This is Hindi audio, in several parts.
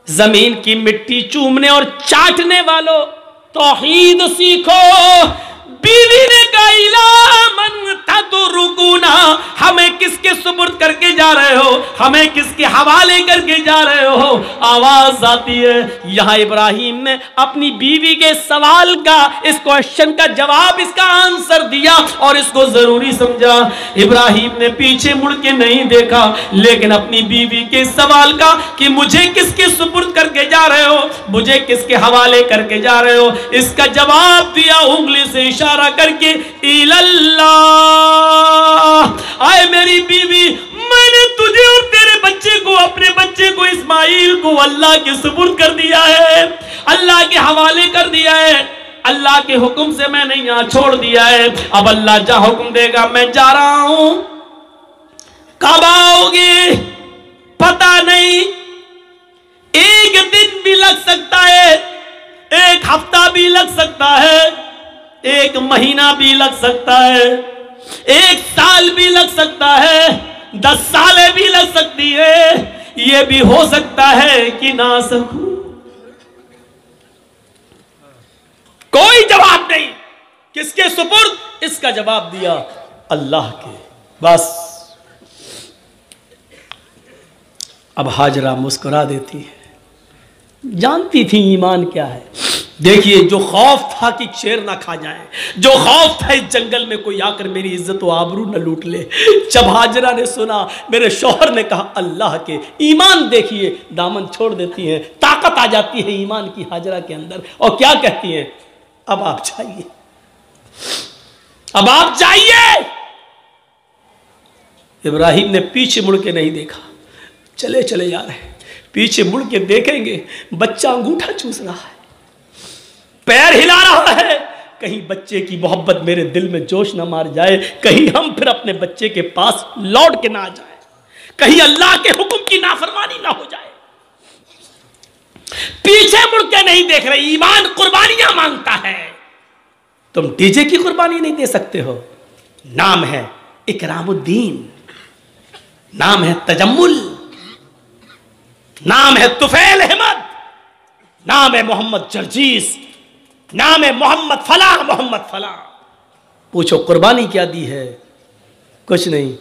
जमीन की मिट्टी चूमने और चाटने वालों, तौहीद सीखो। बीवी ने कहा इला मन तदरुकुना, हमें किसके सुपुर्द करके जा रहे हो, हमें किसके हवाले करके जा रहे हो। आवाज आती है। यहां इब्राहिम ने अपनी बीवी के सवाल का, इस क्वेश्चन का जवाब, इसका आंसर दिया और इसको जरूरी समझा। इब्राहिम ने पीछे मुड़ के नहीं देखा, लेकिन अपनी बीवी के सवाल का कि मुझे किसके सुपुर्द करके जा रहे हो, मुझे किसके हवाले करके जा रहे हो, इसका जवाब दिया उंगली से इशारा करके, इल्लल्लाह, आए मेरी बीवी, मैंने तुझे और तेरे बच्चे को, अपने बच्चे को इस्माइल को अल्लाह के सुपुर्द कर दिया है, अल्लाह के हवाले कर दिया है। अल्लाह के हुक्म से मैंने यहां छोड़ दिया है। अब अल्लाह जहां हुक्म देगा मैं जा रहा हूं। कब आओगे पता नहीं, एक दिन भी लग सकता है, एक हफ्ता भी लग सकता है, एक महीना भी लग सकता है, एक साल भी लग सकता है, 10 सालें भी लग सकती है, यह भी हो सकता है कि ना सकूं। कोई जवाब नहीं, किसके सुपुर्द, इसका जवाब दिया अल्लाह के। बस अब हाजरा मुस्कुरा देती है, जानती थी ईमान क्या है। देखिए, जो खौफ था कि शेर ना खा जाए, जो खौफ था इस जंगल में कोई आकर मेरी इज्जत व आबरू न लूट ले, जब हाजरा ने सुना, मेरे शौहर ने कहा अल्लाह के, ईमान देखिए, दामन छोड़ देती है, ताकत आ जाती है ईमान की हाजरा के अंदर, और क्या कहती है, अब आप जाइए, अब आप जाइए। इब्राहिम ने पीछे मुड़ के नहीं देखा, चले चले जा रहे हैं। पीछे मुड़ के देखेंगे, बच्चा अंगूठा चूस रहा है, पैर हिला रहा है, कहीं बच्चे की मोहब्बत मेरे दिल में जोश ना मार जाए, कहीं हम फिर अपने बच्चे के पास लौट के ना आ जाए, कहीं अल्लाह के हुक्म की नाफरमानी ना हो जाए। पीछे मुड़ के नहीं देख रहे। ईमान कुर्बानियां मांगता है। तुम डीजे की कुर्बानी नहीं दे सकते हो। नाम है इकरामुद्दीन, नाम है तजम्मुल, नाम है तुफैल अहमद, नाम है मोहम्मद जर्जीस, नाम है मोहम्मद फला, मोहम्मद फला। पूछो कुर्बानी क्या दी है? कुछ नहीं,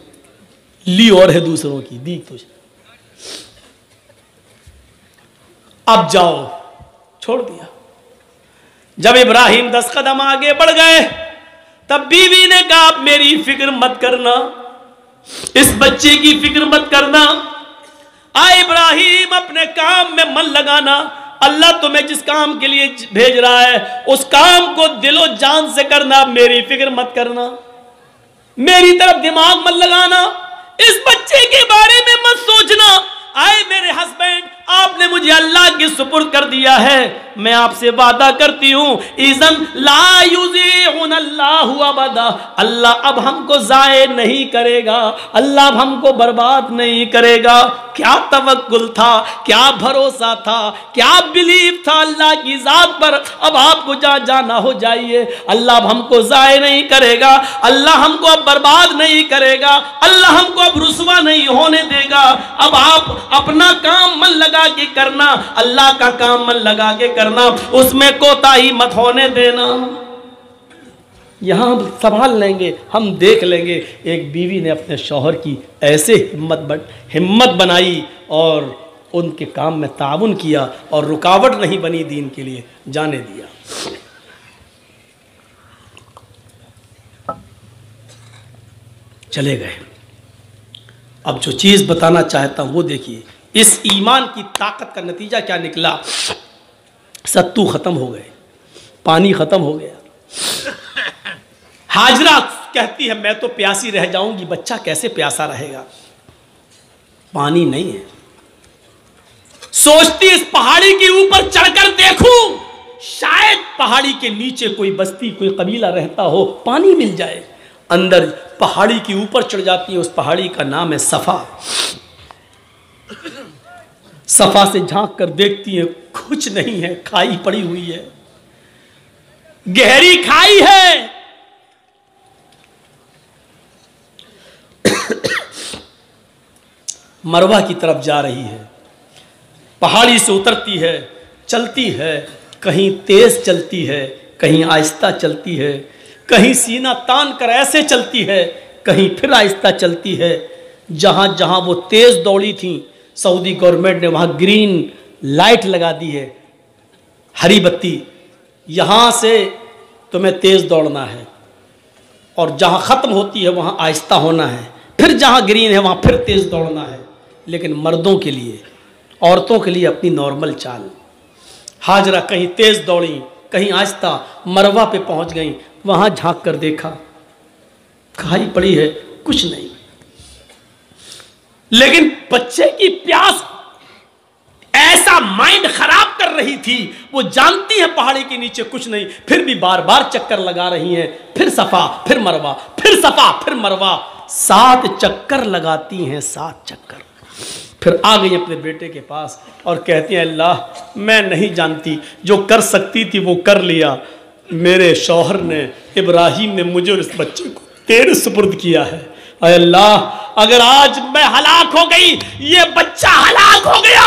ली और है दूसरों की, दी कुछ। अब जाओ, छोड़ दिया। जब इब्राहिम 10 कदम आगे बढ़ गए, तब बीवी ने कहा आप मेरी फिक्र मत करना, इस बच्चे की फिक्र मत करना, आ इब्राहिम अपने काम में मन लगाना, अल्लाह तुम्हें जिस काम के लिए भेज रहा है उस काम को दिलो जान से करना, मेरी फिक्र मत करना, मेरी तरफ दिमाग मत लगाना, इस बच्चे के बारे में मत सोचना। आए मेरे हस्बैंड, आपने मुझे अल्लाह के सुपुर्द कर दिया है, मैं आपसे वादा करती हूं, इज़न ला युज़ीउन अल्लाहु अबदा, अल्लाह अब हमको ज़ाये नहीं करेगा, अल्लाह अब हमको बर्बाद नहीं करेगा। क्या तवक्कुल था, क्या भरोसा था, क्या बिलीव था अल्लाह की जात पर। अब आपको जहां जाना हो जाइए, अल्लाह अब हमको ज़ाये नहीं करेगा, अल्लाह हमको अब बर्बाद नहीं करेगा, अल्लाह हमको अब रुसवा नहीं होने देगा। अब आप अपना काम मन लगा के करना, अल्लाह का काम मन लगा के करना, उसमें कोताही मत होने देना। यहां संभाल लेंगे, हम देख लेंगे। एक बीवी ने अपने शौहर की ऐसे हिम्मत बनाई और उनके काम में ताउन किया और रुकावट नहीं बनी, दीन के लिए जाने दिया। चले गए। अब जो चीज बताना चाहता हूं वो देखिए, इस ईमान की ताकत का नतीजा क्या निकला। सत्तू खत्म हो गए, पानी खत्म हो गया। हाजरा कहती है मैं तो प्यासी रह जाऊंगी, बच्चा कैसे प्यासा रहेगा, पानी नहीं है। सोचती इस पहाड़ी के ऊपर चढ़कर देखूं, शायद पहाड़ी के नीचे कोई बस्ती, कोई कबीला रहता हो, पानी मिल जाए। अंदर पहाड़ी के ऊपर चढ़ जाती है। उस पहाड़ी का नाम है सफा। सफा से झांक कर देखती है, कुछ नहीं है, खाई पड़ी हुई है, गहरी खाई है। मरवा की तरफ जा रही है। पहाड़ी से उतरती है, चलती है, कहीं तेज चलती है, कहीं आहिस्ता चलती है, कहीं सीना तान कर ऐसे चलती है, कहीं फिर आहिस्ता चलती है। जहाँ जहाँ वो तेज दौड़ी थी, सऊदी गवर्नमेंट ने वहाँ ग्रीन लाइट लगा दी है, हरी बत्ती, यहाँ से तुम्हें तेज दौड़ना है, और जहाँ ख़त्म होती है वहाँ आहिस्ता होना है, फिर जहाँ ग्रीन है वहाँ फिर तेज दौड़ना है। लेकिन मर्दों के लिए, औरतों के लिए अपनी नॉर्मल चाल। हाजरा कहीं तेज दौड़ी, कहीं आहिस्ता, मरवा पे पहुंच गई, वहां झांक कर देखा, खाई पड़ी है, कुछ नहीं। लेकिन बच्चे की प्यास ऐसा माइंड खराब कर रही थी, वो जानती है पहाड़ी के नीचे कुछ नहीं, फिर भी बार बार चक्कर लगा रही हैं, फिर सफा फिर मरवा, फिर सफा फिर मरवा, 7 चक्कर लगाती हैं, 7 चक्कर। फिर आ गई अपने बेटे के पास और कहती हैं, अल्लाह मैं नहीं जानती, जो कर सकती थी वो कर लिया, मेरे शौहर ने, इब्राहिम ने मुझे और इस बच्चे को तेरे सुपुर्द किया है। अरे अल्लाह, अगर आज मैं हलाक हो गई, ये बच्चा हलाक हो गया,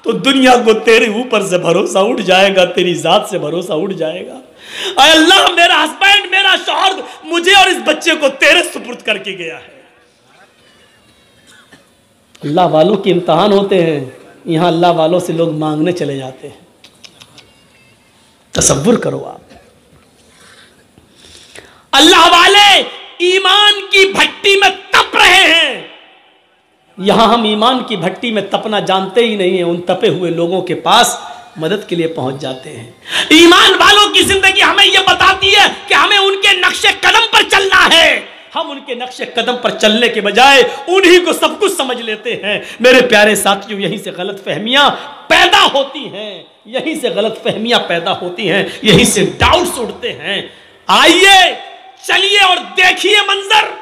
तो दुनिया को तेरे ऊपर से भरोसा उठ जाएगा, तेरी जात से भरोसा उठ जाएगा। अरे अल्लाह, मेरा हस्बैंड, मेरा शौहर मुझे और इस बच्चे को तेरे सुपुर्द करके गया है। अल्लाह वालों के इम्तहान होते हैं, यहाँ अल्लाह वालों से लोग मांगने चले जाते हैं। तसव्वुर करो आप, अल्लाह वाले ईमान की भट्टी में तप रहे हैं, यहां हम ईमान की भट्टी में तपना जानते ही नहीं है, उन तपे हुए लोगों के पास मदद के लिए पहुंच जाते हैं। ईमान वालों की जिंदगी हमें यह बताती है कि हमें उनके नक्शे कदम पर चलना है। हम उनके नक्शे कदम पर चलने के बजाय उन्हीं को सब कुछ समझ लेते हैं। मेरे प्यारे साथियों, यहीं से गलत फहमियां पैदा होती हैं, यहीं से गलत फहमियां पैदा होती हैं, यहीं से डाउट्स उठते हैं। आइए चलिए और देखिए मंजर,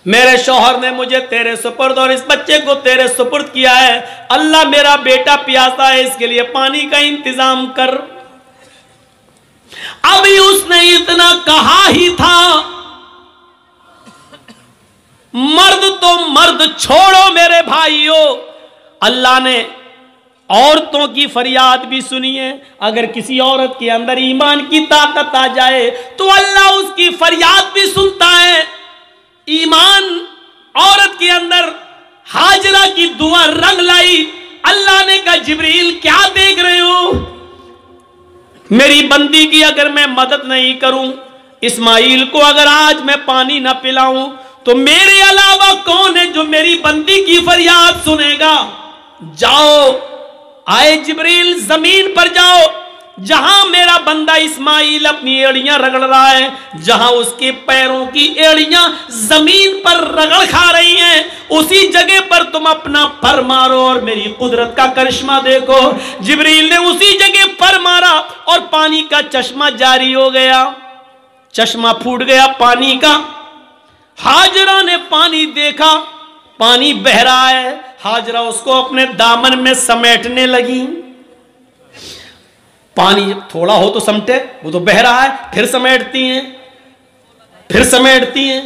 मेरे शौहर ने मुझे तेरे सुपुर्द और इस बच्चे को तेरे सुपुर्द किया है। अल्लाह, मेरा बेटा प्यासा है, इसके लिए पानी का इंतजाम कर। अभी उसने इतना कहा ही था, मर्द तो मर्द छोड़ो मेरे भाइयों, अल्लाह ने औरतों की फरियाद भी सुनी है। अगर किसी औरत के अंदर ईमान की ताकत आ जाए तो अल्लाह उसकी फरियाद भी सुनता है। ईमान औरत के अंदर हाजरा की दुआ रंग लाई। अल्लाह ने कहा, जिब्रील क्या देख रहे हो, मेरी बंदी की अगर मैं मदद नहीं करूं, इस्माइल को अगर आज मैं पानी ना पिलाऊं, तो मेरे अलावा कौन है जो मेरी बंदी की फरियाद सुनेगा। जाओ, आए जिब्रील, जमीन पर जाओ, जहां मेरा बंदा इस्माइल अपनी एड़ियां रगड़ रहा है, जहां उसके पैरों की एड़ियां जमीन पर रगड़ खा रही हैं, उसी जगह पर तुम अपना पर मारो और मेरी कुदरत का करिश्मा देखो। जिब्रील ने उसी जगह पर मारा और पानी का चश्मा जारी हो गया, चश्मा फूट गया पानी का। हाजरा ने पानी देखा, पानी बह रहा है, हाजरा उसको अपने दामन में समेटने लगी। पानी थोड़ा हो तो समटे, वो तो बह रहा है, फिर समेटती हैं, फिर समेटती हैं।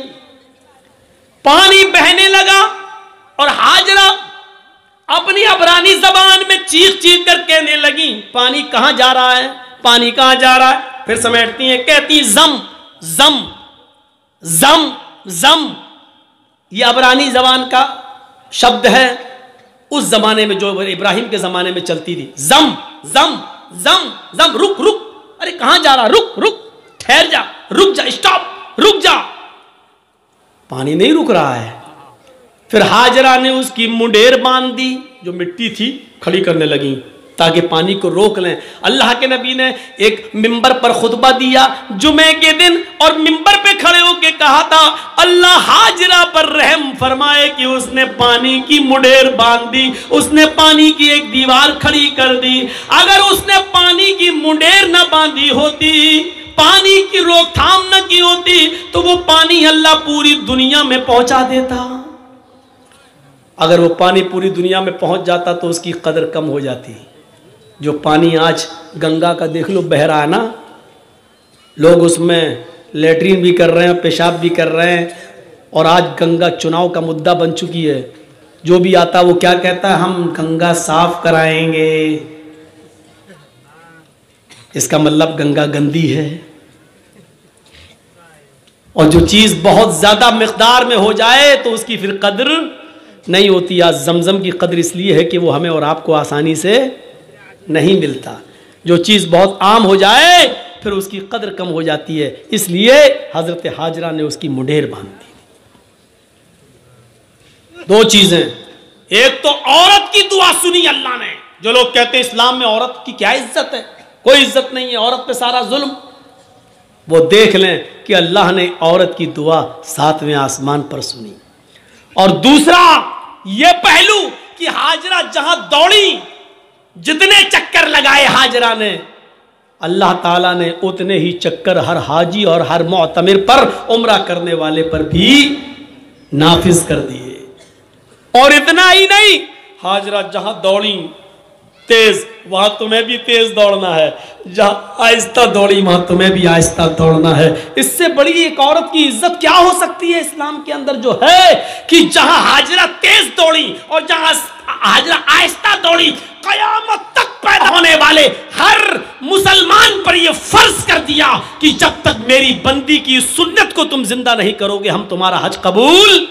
पानी बहने लगा और हाजरा अपनी अबरानी जबान में चीख चीख कर कहने लगी, पानी कहां जा रहा है, पानी कहां जा रहा है। फिर समेटती हैं, कहती जम जम जम जम। ये अबरानी जबान का शब्द है, उस जमाने में जो इब्राहिम के जमाने में चलती थी। जम जम जम जम, रुक रुक, अरे कहां जा रहा, रुक रुक, ठहर जा, रुक जा, स्टॉप, रुक जा। पानी नहीं रुक रहा है। फिर हाजरा ने उसकी मुंडेर बांध दी, जो मिट्टी थी खड़ी करने लगी ताकि पानी को रोक लें। अल्लाह के नबी ने एक मिंबर पर खुतबा दिया जुमे के दिन, और मिंबर पे खड़े होकर कहा था, अल्लाह हाजरा पर रहम फरमाए कि उसने पानी की मुंडेर बांध दी, उसने पानी की एक दीवार खड़ी कर दी। अगर उसने पानी की मुंडेर न बांधी होती, पानी की रोकथाम न की होती, तो वो पानी अल्लाह पूरी दुनिया में पहुंचा देता। अगर वो पानी पूरी दुनिया में पहुंच जाता तो उसकी कदर कम हो जाती। जो पानी आज गंगा का देख लो बह रहा है ना, लोग उसमें लेटरिन भी कर रहे हैं, पेशाब भी कर रहे हैं, और आज गंगा चुनाव का मुद्दा बन चुकी है। जो भी आता वो क्या कहता है, हम गंगा साफ कराएंगे। इसका मतलब गंगा गंदी है। और जो चीज बहुत ज्यादा मिकदार में हो जाए तो उसकी फिर कद्र नहीं होती। आज जमजम की कद्र इसलिए है कि वो हमें और आपको आसानी से नहीं मिलता। जो चीज बहुत आम हो जाए फिर उसकी कद्र कम हो जाती है, इसलिए हजरत हाजरा ने उसकी मुंडेर बांध दी। दो चीजें, एक तो औरत की दुआ सुनी अल्लाह ने। जो लोग कहते हैं इस्लाम में औरत की क्या इज्जत है, कोई इज्जत नहीं है, औरत पे सारा जुल्म, वो देख लें कि अल्लाह ने औरत की दुआ 7वें आसमान पर सुनी। और दूसरा ये पहलू कि हाजरा जहां दौड़ी, जितने चक्कर लगाए हाजरा ने, अल्लाह ताला ने उतने ही चक्कर हर हाजी और हर मुअतमिर पर, उम्रा करने वाले पर भी नाफिज कर दिए। और इतना ही नहीं, हाजरा जहां दौड़ी तेज, वहां तुम्हें भी तेज दौड़ना है, जहां आहिस्ता दौड़ी वहां तुम्हें भी आहिस्ता दौड़ना है। इससे बड़ी एक औरत की इज्जत क्या हो सकती है इस्लाम के अंदर, जो है कि जहां हाजरा तेज दौड़ी और जहां हाजरा आहिस्ता दौड़ी, कयामत तक पैदा होने वाले हर मुसलमान पर यह फर्ज कर दिया कि जब तक मेरी बंदी की सुन्नत को तुम जिंदा नहीं करोगे, हम तुम्हारा हज कबूल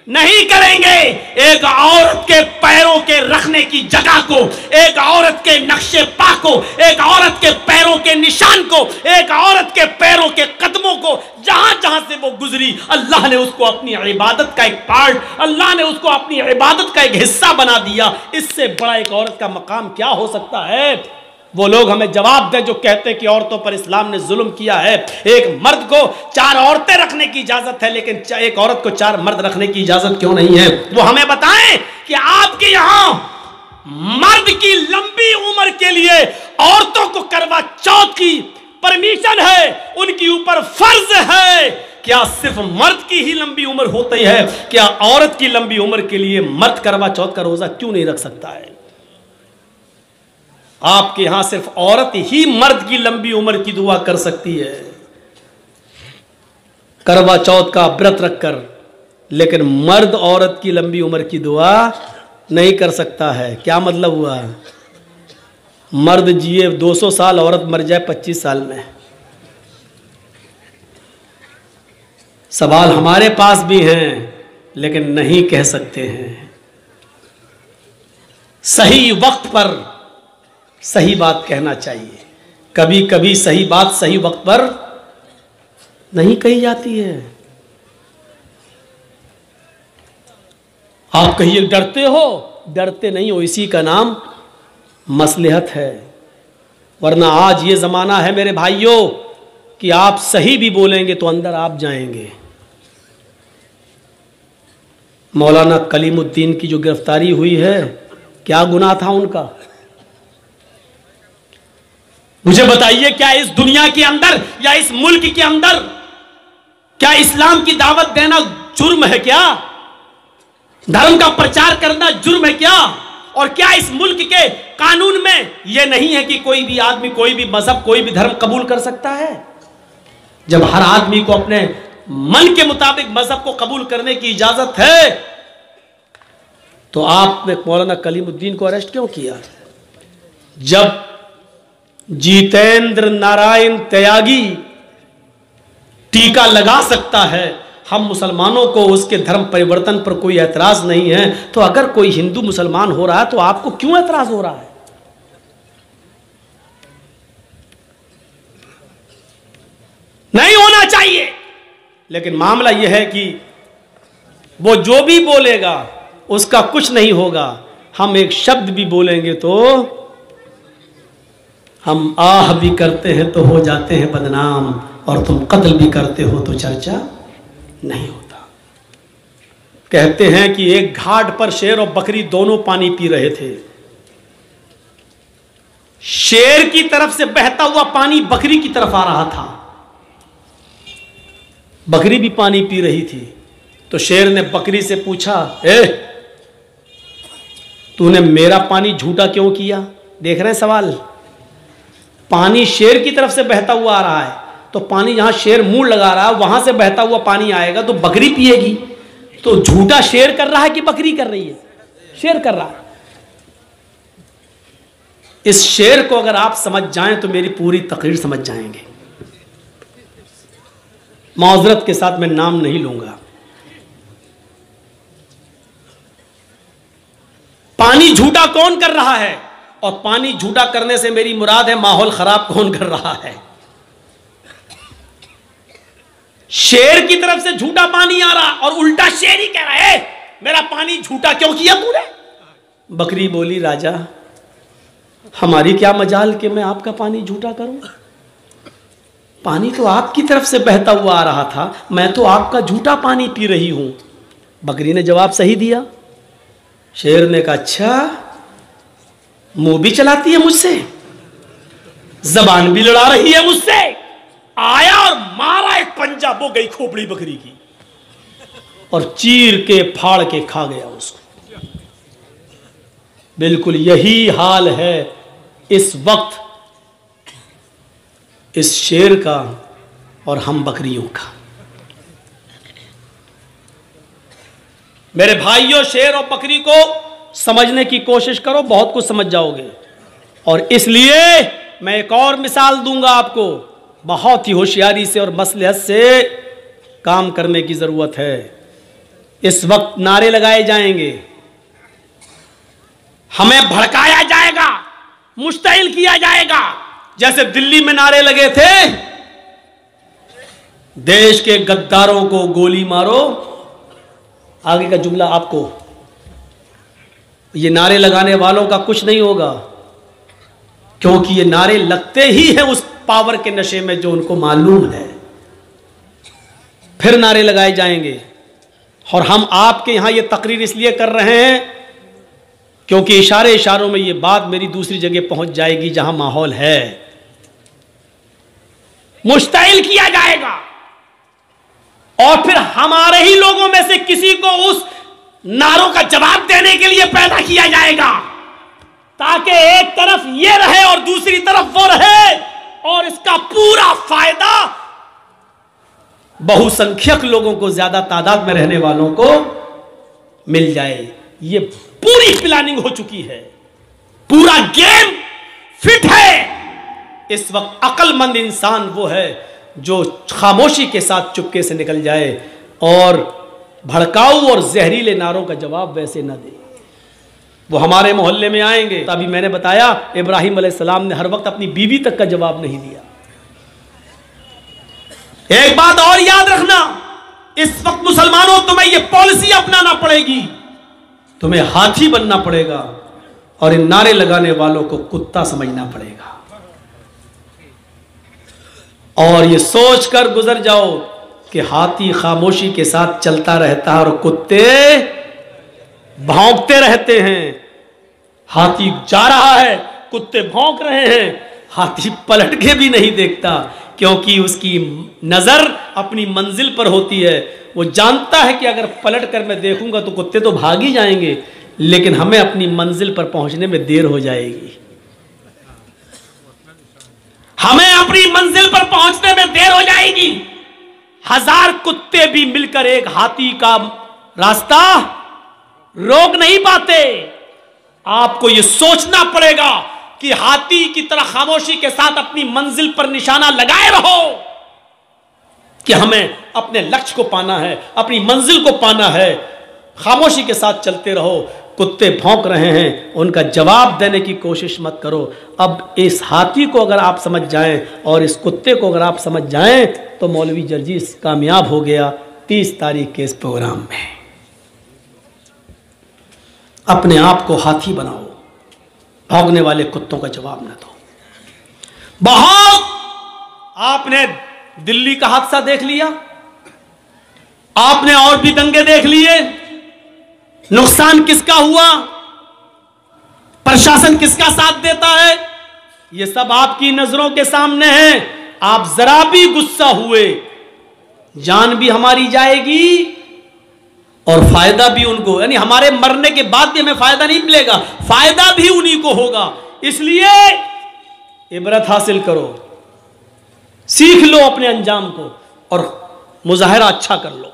नहीं करेंगे। एक औरत के पैरों के रखने की जगह को, एक औरत के नक्शे पा को, एक औरत के पैरों के निशान को, एक औरत के पैरों के कदमों को, जहां जहां से वो गुजरी, अल्लाह ने उसको अपनी इबादत का एक पार्ट, अल्लाह ने उसको अपनी इबादत का एक हिस्सा बना दिया। इससे बड़ा एक औरत का मकाम क्या हो सकता है? वो लोग हमें जवाब दें जो कहते हैं कि औरतों पर इस्लाम ने जुल्म किया है। एक मर्द को 4 औरतें रखने की इजाजत है, लेकिन एक औरत को 4 मर्द रखने की इजाजत क्यों नहीं है? वो हमें बताएं कि आपके यहां मर्द की लंबी उम्र के लिए औरतों को करवा चौथ की परमिशन है, उनके ऊपर फर्ज है। क्या सिर्फ मर्द की ही लंबी उम्र होती है? क्या औरत की लंबी उम्र के लिए मर्द करवा चौथ का रोजा क्यों नहीं रख सकता है? आपके यहां सिर्फ औरत ही मर्द की लंबी उम्र की दुआ कर सकती है, करवा चौथ का व्रत रखकर, लेकिन मर्द औरत की लंबी उम्र की दुआ नहीं कर सकता है। क्या मतलब हुआ? मर्द जिए 200 साल, औरत मर जाए 25 साल में। सवाल हमारे पास भी हैं, लेकिन नहीं कह सकते हैं। सही वक्त पर सही बात कहना चाहिए। कभी कभी सही बात सही वक्त पर नहीं कही जाती है। आप कहिए डरते हो, डरते नहीं हो, इसी का नाम मसलहत है। वरना आज ये जमाना है मेरे भाइयों कि आप सही भी बोलेंगे तो अंदर आप जाएंगे। मौलाना कलीमुद्दीन की जो गिरफ्तारी हुई है, क्या गुनाह था उनका? मुझे बताइए, क्या इस दुनिया के अंदर या इस मुल्क के अंदर क्या इस्लाम की दावत देना जुर्म है? क्या धर्म का प्रचार करना जुर्म है क्या? और क्या इस मुल्क के कानून में यह नहीं है कि कोई भी आदमी कोई भी मजहब कोई भी धर्म कबूल कर सकता है? जब हर आदमी को अपने मन के मुताबिक मजहब को कबूल करने की इजाजत है, तो आपने मौलाना कलीमुद्दीन को अरेस्ट क्यों किया? जब जितेंद्र नारायण त्यागी टीका लगा सकता है, हम मुसलमानों को उसके धर्म परिवर्तन पर कोई एतराज नहीं है, तो अगर कोई हिंदू मुसलमान हो रहा है तो आपको क्यों एतराज हो रहा है? नहीं होना चाहिए। लेकिन मामला यह है कि वो जो भी बोलेगा उसका कुछ नहीं होगा। हम एक शब्द भी बोलेंगे तो हम आह भी करते हैं तो हो जाते हैं बदनाम, और तुम कत्ल भी करते हो तो चर्चा नहीं होता। कहते हैं कि एक घाट पर शेर और बकरी दोनों पानी पी रहे थे। शेर की तरफ से बहता हुआ पानी बकरी की तरफ आ रहा था, बकरी भी पानी पी रही थी। तो शेर ने बकरी से पूछा, तूने मेरा पानी झूठा क्यों किया? देख रहे हैं सवाल? पानी शेर की तरफ से बहता हुआ आ रहा है, तो पानी जहां शेर मुंह लगा रहा है वहां से बहता हुआ पानी आएगा तो बकरी पिएगी। तो झूठा शेर कर रहा है कि बकरी कर रही है? शेर कर रहा है। इस शेर को अगर आप समझ जाएं तो मेरी पूरी तकरीर समझ जाएंगे। माजरत के साथ मैं नाम नहीं लूंगा। पानी झूठा कौन कर रहा है, और पानी झूठा करने से मेरी मुराद है माहौल खराब कौन कर रहा है। शेर की तरफ से झूठा पानी आ रहा और उल्टा शेर ही कह रहा है मेरा पानी झूठा क्यों किया तूने। बकरी बोली राजा हमारी क्या मजाल कि मैं आपका पानी झूठा करूं, पानी तो आपकी तरफ से बहता हुआ आ रहा था, मैं तो आपका झूठा पानी पी रही हूं। बकरी ने जवाब सही दिया। शेर ने कहा अच्छा मुंह भी चलाती है मुझसे, जबान भी लड़ा रही है मुझसे। आया और मारा एक पंजा, वो गई खोपड़ी बकरी की और चीर के फाड़ के खा गया उसको। बिल्कुल यही हाल है इस वक्त इस शेर का और हम बकरियों का। मेरे भाइयों, शेर और बकरी को समझने की कोशिश करो, बहुत कुछ समझ जाओगे। और इसलिए मैं एक और मिसाल दूंगा आपको, बहुत ही होशियारी से और मसलहत से काम करने की जरूरत है। इस वक्त नारे लगाए जाएंगे, हमें भड़काया जाएगा, मुश्तिल किया जाएगा। जैसे दिल्ली में नारे लगे थे देश के गद्दारों को गोली मारो, आगे का जुमला आपको, ये नारे लगाने वालों का कुछ नहीं होगा, क्योंकि ये नारे लगते ही हैं उस पावर के नशे में जो उनको मालूम है। फिर नारे लगाए जाएंगे। और हम आपके यहां ये तकरीर इसलिए कर रहे हैं क्योंकि इशारों में ये बात मेरी दूसरी जगह पहुंच जाएगी जहां माहौल है। मुश्तिल किया जाएगा और फिर हमारे ही लोगों में से किसी को उस नारों का जवाब देने के लिए पैदा किया जाएगा, ताकि एक तरफ ये रहे और दूसरी तरफ वो रहे, और इसका पूरा फायदा बहुसंख्यक लोगों को, ज्यादा तादाद में रहने वालों को मिल जाए। ये पूरी प्लानिंग हो चुकी है, पूरा गेम फिट है। इस वक्त अक्लमंद इंसान वो है जो खामोशी के साथ चुपके से निकल जाए और भड़काऊ और जहरीले नारों का जवाब वैसे न दे। वो हमारे मोहल्ले में आएंगे, तभी मैंने बताया इब्राहिम अलैहिस्सलाम ने हर वक्त अपनी बीवी तक का जवाब नहीं दिया। एक बात और याद रखना, इस वक्त मुसलमानों तुम्हें यह पॉलिसी अपनाना पड़ेगी, तुम्हें हाथी बनना पड़ेगा और इन नारे लगाने वालों को कुत्ता समझना पड़ेगा। और ये सोच कर गुजर जाओ कि हाथी खामोशी के साथ चलता रहता है और कुत्ते भौंकते रहते हैं। हाथी जा रहा है, कुत्ते भौंक रहे हैं, हाथी पलट के भी नहीं देखता, क्योंकि उसकी नजर अपनी मंजिल पर होती है। वो जानता है कि अगर पलट कर मैं देखूंगा तो कुत्ते तो भाग ही जाएंगे, लेकिन हमें अपनी मंजिल पर पहुंचने में देर हो जाएगी। हमें अपनी मंजिल पर पहुंचने में देर हो जाएगी। 1000 कुत्ते भी मिलकर एक हाथी का रास्ता रोक नहीं पाते। आपको यह सोचना पड़ेगा कि हाथी की तरह खामोशी के साथ अपनी मंजिल पर निशाना लगाए रहो कि हमें अपने लक्ष्य को पाना है, अपनी मंजिल को पाना है। खामोशी के साथ चलते रहो। कुत्ते भौंक रहे हैं, उनका जवाब देने की कोशिश मत करो। अब इस हाथी को अगर आप समझ जाएं और इस कुत्ते को अगर आप समझ जाएं तो मौलवी जर्जीस कामयाब हो गया 30 तारीख के इस प्रोग्राम में। अपने आप को हाथी बनाओ, भौंकने वाले कुत्तों का जवाब न दो। बहुत आपने दिल्ली का हादसा देख लिया, आपने और भी दंगे देख लिए। नुकसान किसका हुआ, प्रशासन किसका साथ देता है, यह सब आपकी नजरों के सामने है। आप जरा भी गुस्सा हुए, जान भी हमारी जाएगी और फायदा भी उनको, यानी हमारे मरने के बाद भी हमें फायदा नहीं मिलेगा, फायदा भी उन्हीं को होगा। इसलिए इबरत हासिल करो, सीख लो अपने अंजाम को और मुजाहरा अच्छा कर लो।